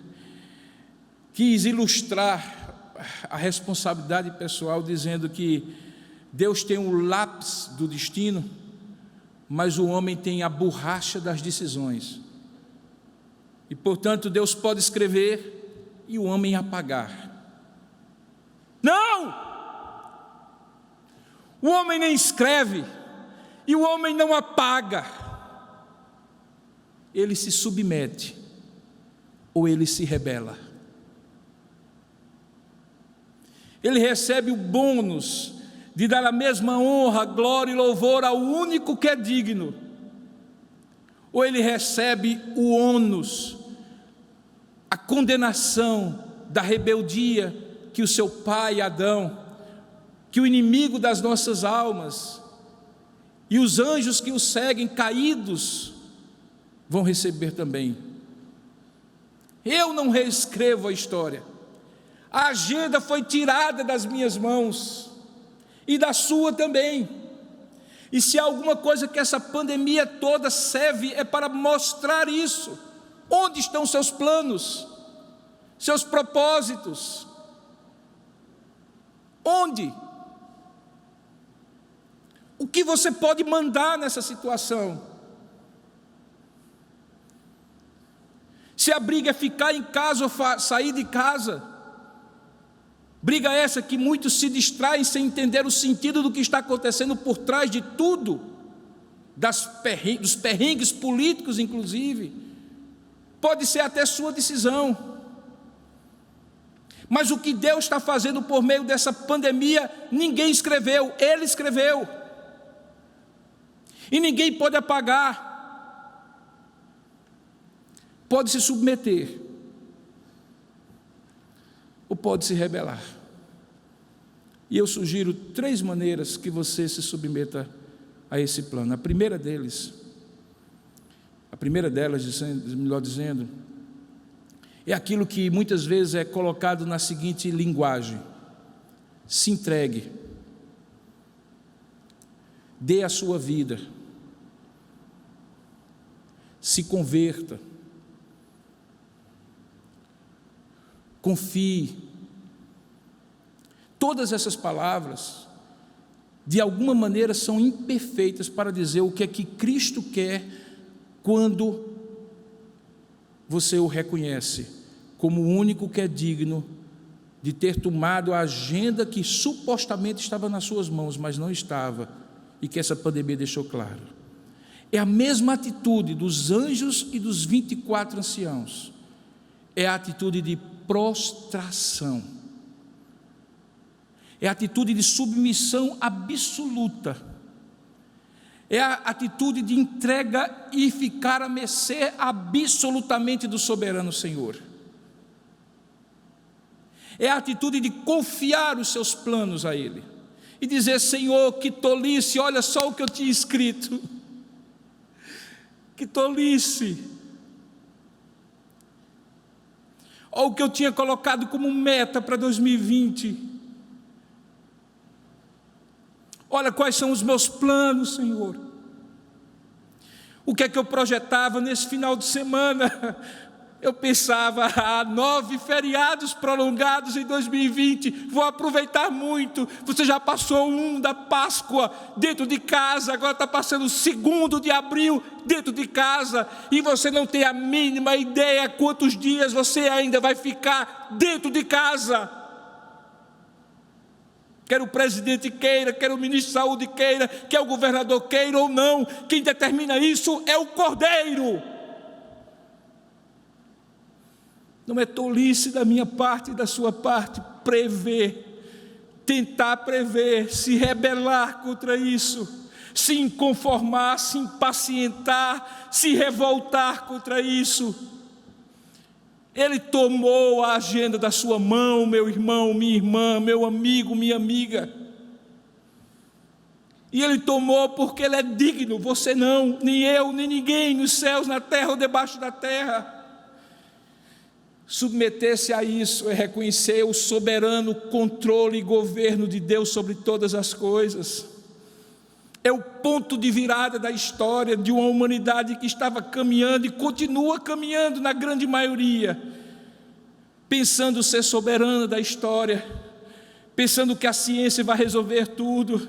quis ilustrar a responsabilidade pessoal dizendo que Deus tem o lápis do destino, mas o homem tem a borracha das decisões. E, portanto, Deus pode escrever e o homem apagar. Não! O homem nem escreve e o homem não apaga. Ele se submete ou ele se rebela. Ele recebe o bônus de dar a mesma honra, glória e louvor ao único que é digno, ou ele recebe o ônus, a condenação da rebeldia que o seu pai Adão, que o inimigo das nossas almas e os anjos que o seguem caídos vão receber também. Eu não reescrevo a história, a agenda foi tirada das minhas mãos e da sua também. E se há alguma coisa que essa pandemia toda serve é para mostrar isso. Onde estão seus planos, seus propósitos? Onde? O que você pode mandar nessa situação? Se a briga é ficar em casa ou sair de casa, briga essa que muitos se distraem sem entender o sentido do que está acontecendo por trás de tudo, dos perrengues políticos inclusive, pode ser até sua decisão. Mas o que Deus está fazendo por meio dessa pandemia, ninguém escreveu, Ele escreveu. E ninguém pode apagar. Pode se submeter, ou pode se rebelar. E eu sugiro 3 maneiras que você se submeta a esse plano. A primeira delas, melhor dizendo, é aquilo que muitas vezes é colocado na seguinte linguagem: se entregue, dê a sua vida, se converta, confie. Todas essas palavras, de alguma maneira, são imperfeitas para dizer o que é que Cristo quer quando você o reconhece como o único que é digno de ter tomado a agenda que supostamente estava nas suas mãos, mas não estava, e que essa pandemia deixou claro. É a mesma atitude dos anjos e dos 24 anciãos, é a atitude de prostração, é a atitude de submissão absoluta, é a atitude de entrega e ficar à mercê absolutamente do soberano Senhor, é a atitude de confiar os seus planos a Ele, e dizer: Senhor, que tolice, olha só o que eu tinha escrito, que tolice, olha o que eu tinha colocado como meta para 2020, olha quais são os meus planos, Senhor, o que é que eu projetava nesse final de semana. Eu pensava: 9 feriados prolongados em 2020, vou aproveitar muito. Você já passou um da Páscoa dentro de casa, agora está passando o 2º de abril dentro de casa, e você não tem a mínima ideia quantos dias você ainda vai ficar dentro de casa. Quer o presidente queira, quer o ministro de saúde queira, quer o governador queira ou não, quem determina isso é o Cordeiro. Não é tolice da minha parte e da sua parte prever, tentar prever, se rebelar contra isso, se inconformar, se impacientar, se revoltar contra isso. Ele tomou a agenda da sua mão, meu irmão, minha irmã, meu amigo, minha amiga. E Ele tomou porque Ele é digno, você não, nem eu, nem ninguém, nos céus, na terra ou debaixo da terra. Submeter-se a isso é reconhecer o soberano controle e governo de Deus sobre todas as coisas. É o ponto de virada da história de uma humanidade que estava caminhando e continua caminhando na grande maioria, pensando ser soberana da história, pensando que a ciência vai resolver tudo,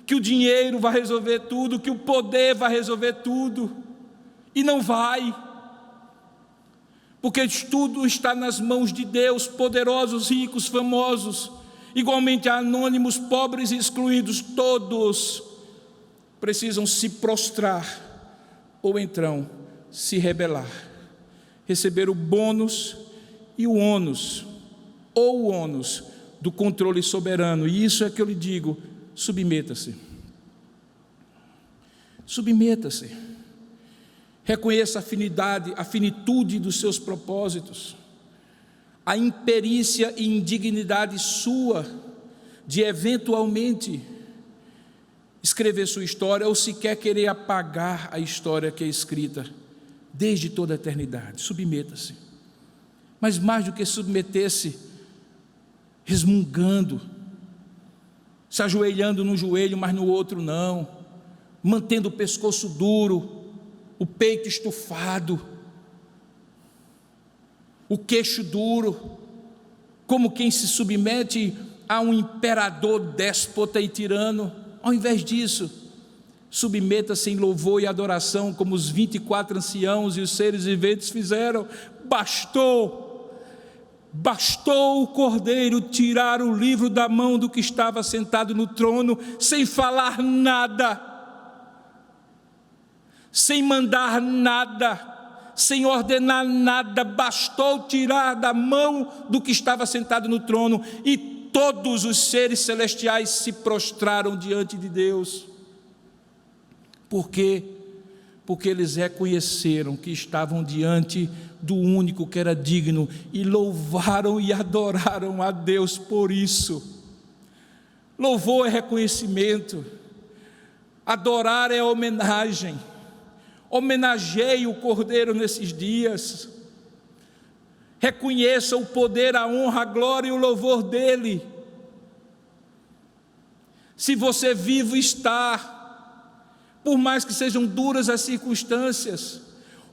que o dinheiro vai resolver tudo, que o poder vai resolver tudo, e não vai, porque tudo está nas mãos de Deus, poderosos, ricos, famosos, igualmente anônimos, pobres e excluídos, todos precisam se prostrar, ou então se rebelar, receber o bônus e o ônus, ou o ônus do controle soberano. E isso é que eu lhe digo: submeta-se. Submeta-se. Reconheça a finitude dos seus propósitos, a imperícia e indignidade sua de eventualmente escrever sua história, ou sequer querer apagar a história que é escrita desde toda a eternidade. Submeta-se. Mas mais do que submeter-se, resmungando, se ajoelhando num joelho, mas no outro não, mantendo o pescoço duro, o peito estufado, o queixo duro, como quem se submete a um imperador déspota e tirano. Ao invés disso, submeta-se em louvor e adoração, como os 24 anciãos e os seres viventes fizeram. Bastou o Cordeiro tirar o livro da mão do que estava sentado no trono, sem falar nada, sem mandar nada, sem ordenar nada. Bastou tirar da mão do que estava sentado no trono, e todos os seres celestiais se prostraram diante de Deus. Por quê? Porque eles reconheceram que estavam diante do único que era digno, e louvaram e adoraram a Deus por isso. Louvor é reconhecimento, adorar é homenagem. Homenageie o Cordeiro nesses dias. Reconheça o poder, a honra, a glória e o louvor dele. Se você vivo está, por mais que sejam duras as circunstâncias,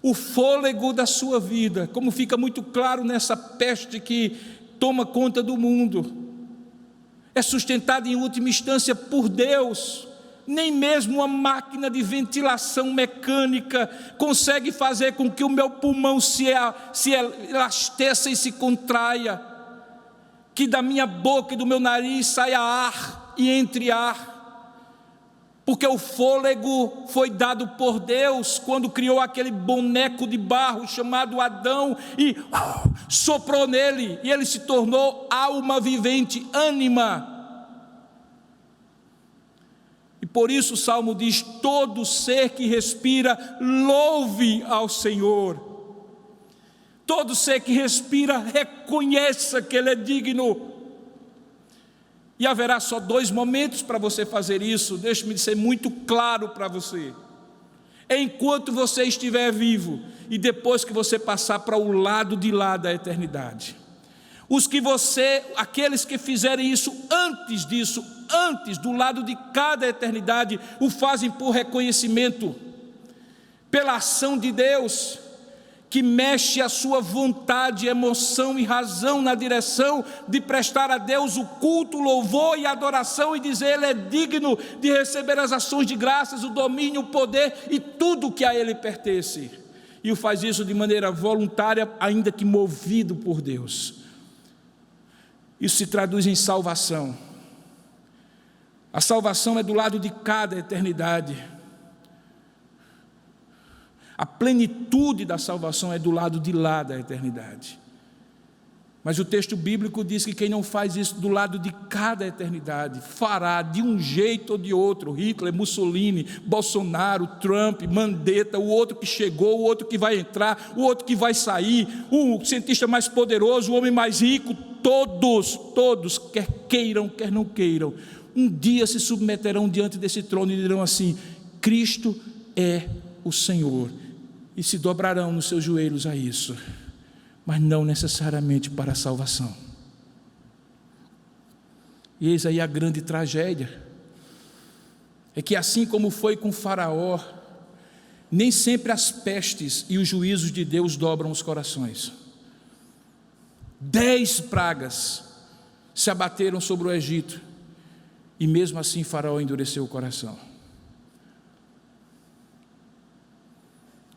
o fôlego da sua vida, como fica muito claro nessa peste que toma conta do mundo, é sustentado em última instância por Deus. Nem mesmo uma máquina de ventilação mecânica consegue fazer com que o meu pulmão se elasteça e se contraia, que da minha boca e do meu nariz saia ar e entre ar, porque o fôlego foi dado por Deus quando criou aquele boneco de barro chamado Adão e soprou nele, e ele se tornou alma vivente, ânima. E por isso o Salmo diz: todo ser que respira, louve ao Senhor. Todo ser que respira, reconheça que Ele é digno. E haverá só 2 momentos para você fazer isso, deixe-me ser muito claro para você. Enquanto você estiver vivo e depois que você passar para o lado de lá da eternidade. Aqueles que fizerem isso antes disso, antes do lado de cada eternidade, o fazem por reconhecimento, pela ação de Deus, que mexe a sua vontade, emoção e razão na direção de prestar a Deus o culto, o louvor e a adoração e dizer: Ele é digno de receber as ações de graças, o domínio, o poder e tudo que a Ele pertence. E o faz isso de maneira voluntária, ainda que movido por Deus. Isso se traduz em salvação. A salvação é do lado de cada eternidade. A plenitude da salvação é do lado de lá da eternidade. Mas o texto bíblico diz que quem não faz isso do lado de cada eternidade, fará de um jeito ou de outro. Hitler, Mussolini, Bolsonaro, Trump, Mandetta, o outro que chegou, o outro que vai entrar, o outro que vai sair, o cientista mais poderoso, o homem mais rico, todos, quer queiram, quer não queiram, um dia se submeterão diante desse trono e dirão assim: Cristo é o Senhor, e se dobrarão nos seus joelhos a isso, mas não necessariamente para a salvação. E eis aí a grande tragédia, é que assim como foi com Faraó, nem sempre as pestes e os juízos de Deus dobram os corações. 10 pragas se abateram sobre o Egito, e mesmo assim Faraó endureceu o coração.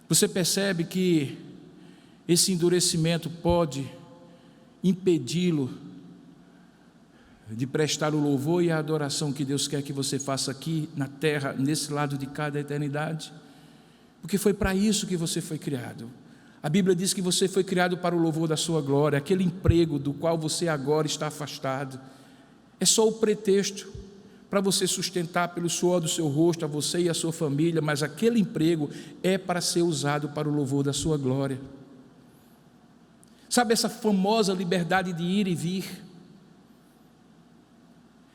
Você percebe que esse endurecimento pode impedi-lo de prestar o louvor e a adoração que Deus quer que você faça aqui na terra, nesse lado de cada eternidade? Porque foi para isso que você foi criado. A Bíblia diz que você foi criado para o louvor da sua glória. Aquele emprego do qual você agora está afastado é só o pretexto para você sustentar pelo suor do seu rosto a você e a sua família, mas aquele emprego é para ser usado para o louvor da sua glória. Sabe essa famosa liberdade de ir e vir?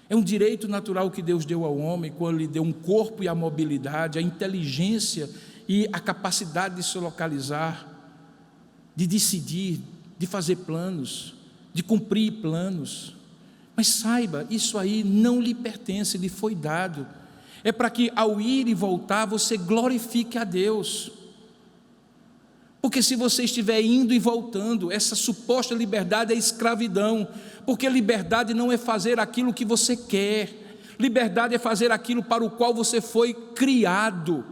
É um direito natural que Deus deu ao homem quando lhe deu um corpo e a mobilidade, a inteligência e a capacidade de se localizar, de decidir, de fazer planos, de cumprir planos. Mas saiba, isso aí não lhe pertence, lhe foi dado. É para que ao ir e voltar você glorifique a Deus. Porque se você estiver indo e voltando, essa suposta liberdade é escravidão. Porque liberdade não é fazer aquilo que você quer. Liberdade é fazer aquilo para o qual você foi criado.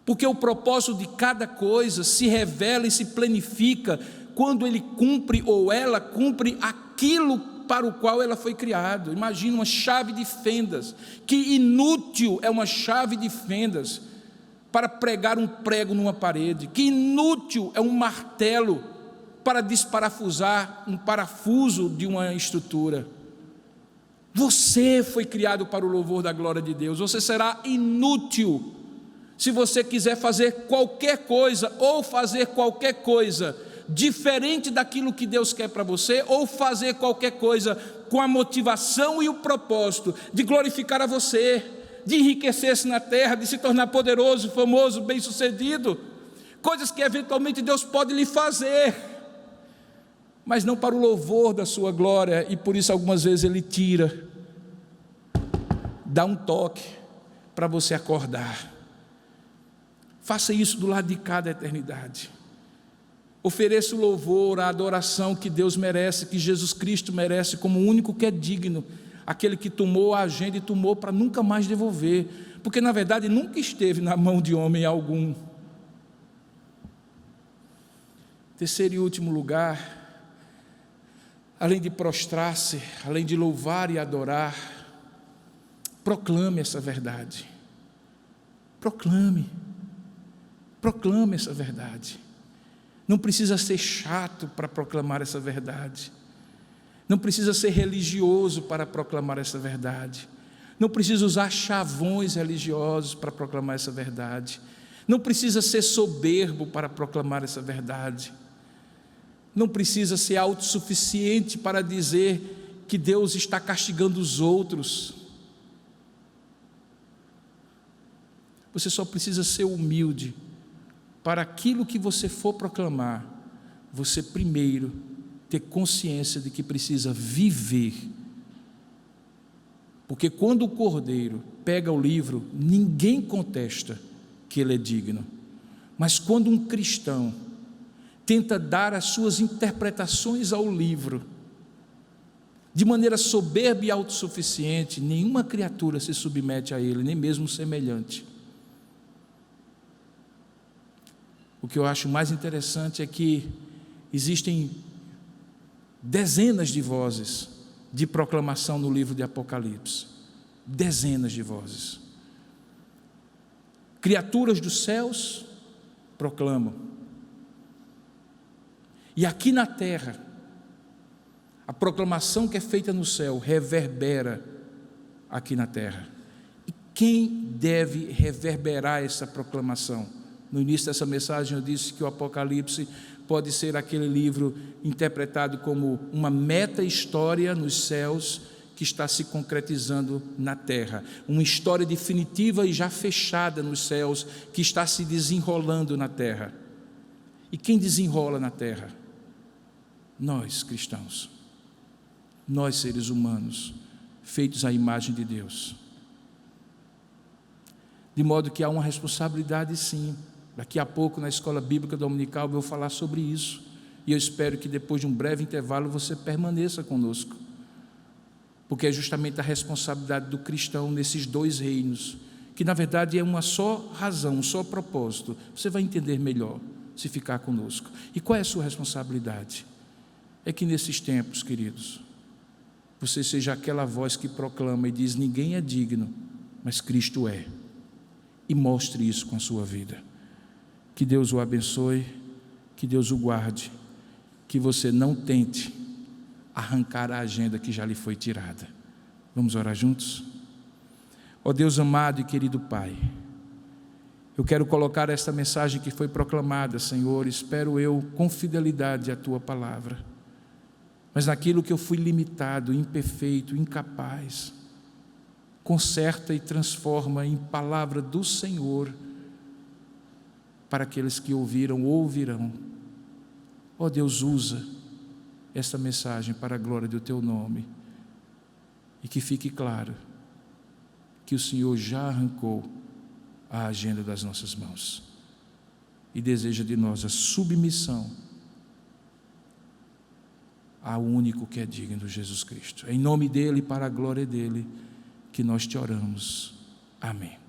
Porque o propósito de cada coisa se revela e se planifica quando ele cumpre ou ela cumpre aquilo para o qual ela foi criada. Imagina uma chave de fendas, que inútil é uma chave de fendas para pregar um prego numa parede, que inútil é um martelo para desparafusar um parafuso de uma estrutura. Você foi criado para o louvor da glória de Deus. Você será inútil se você quiser fazer qualquer coisa ou fazer qualquer coisa diferente daquilo que Deus quer para você, ou fazer qualquer coisa com a motivação e o propósito de glorificar a você, de enriquecer-se na terra, de se tornar poderoso, famoso, bem-sucedido, coisas que eventualmente Deus pode lhe fazer, mas não para o louvor da sua glória, e por isso algumas vezes Ele tira, dá um toque para você acordar. Faça isso do lado de cada eternidade. Ofereça o louvor, a adoração que Deus merece, que Jesus Cristo merece, como o único que é digno, aquele que tomou a agenda e tomou para nunca mais devolver, porque na verdade nunca esteve na mão de homem algum. Terceiro e último lugar, além de prostrar-se, além de louvar e adorar, proclame essa verdade. Proclame essa verdade. Não precisa ser chato para proclamar essa verdade. Não precisa ser religioso para proclamar essa verdade. Não precisa usar chavões religiosos para proclamar essa verdade. Não precisa ser soberbo para proclamar essa verdade. Não precisa ser autossuficiente para dizer que Deus está castigando os outros. Você só precisa ser humilde para aquilo que você for proclamar, você primeiro ter consciência de que precisa viver. Porque quando o Cordeiro pega o livro, ninguém contesta que ele é digno. Mas quando um cristão tenta dar as suas interpretações ao livro, de maneira soberba e autossuficiente, nenhuma criatura se submete a ele, nem mesmo semelhante. O que eu acho mais interessante é que existem dezenas de vozes de proclamação no livro de Apocalipse. Dezenas de vozes. Criaturas dos céus proclamam. E aqui na terra, a proclamação que é feita no céu reverbera aqui na terra. E quem deve reverberar essa proclamação? No início dessa mensagem eu disse que o Apocalipse pode ser aquele livro interpretado como uma meta-história nos céus que está se concretizando na terra. Uma história definitiva e já fechada nos céus que está se desenrolando na terra. E quem desenrola na terra? Nós, cristãos. Nós, seres humanos, feitos à imagem de Deus. De modo que há uma responsabilidade, sim. Daqui a pouco, na escola bíblica dominical, eu vou falar sobre isso. E eu espero que depois de um breve intervalo você permaneça conosco. Porque é justamente a responsabilidade do cristão nesses dois reinos, que na verdade é uma só razão, um só propósito. Você vai entender melhor se ficar conosco. E qual é a sua responsabilidade? É que nesses tempos, queridos, você seja aquela voz que proclama e diz: ninguém é digno, mas Cristo é. E mostre isso com a sua vida. Que Deus o abençoe, que Deus o guarde, que você não tente arrancar a agenda que já lhe foi tirada. Vamos orar juntos? Ó Deus amado e querido Pai, eu quero colocar esta mensagem que foi proclamada, Senhor, espero eu, com fidelidade à Tua palavra, mas naquilo que eu fui limitado, imperfeito, incapaz, conserta e transforma em palavra do Senhor, para aqueles que ouviram, ouvirão. Ó Deus, usa esta mensagem para a glória do Teu nome, e que fique claro que o Senhor já arrancou a agenda das nossas mãos e deseja de nós a submissão ao único que é digno, Jesus Cristo. Em nome dEle, para a glória dEle, que nós te oramos. Amém.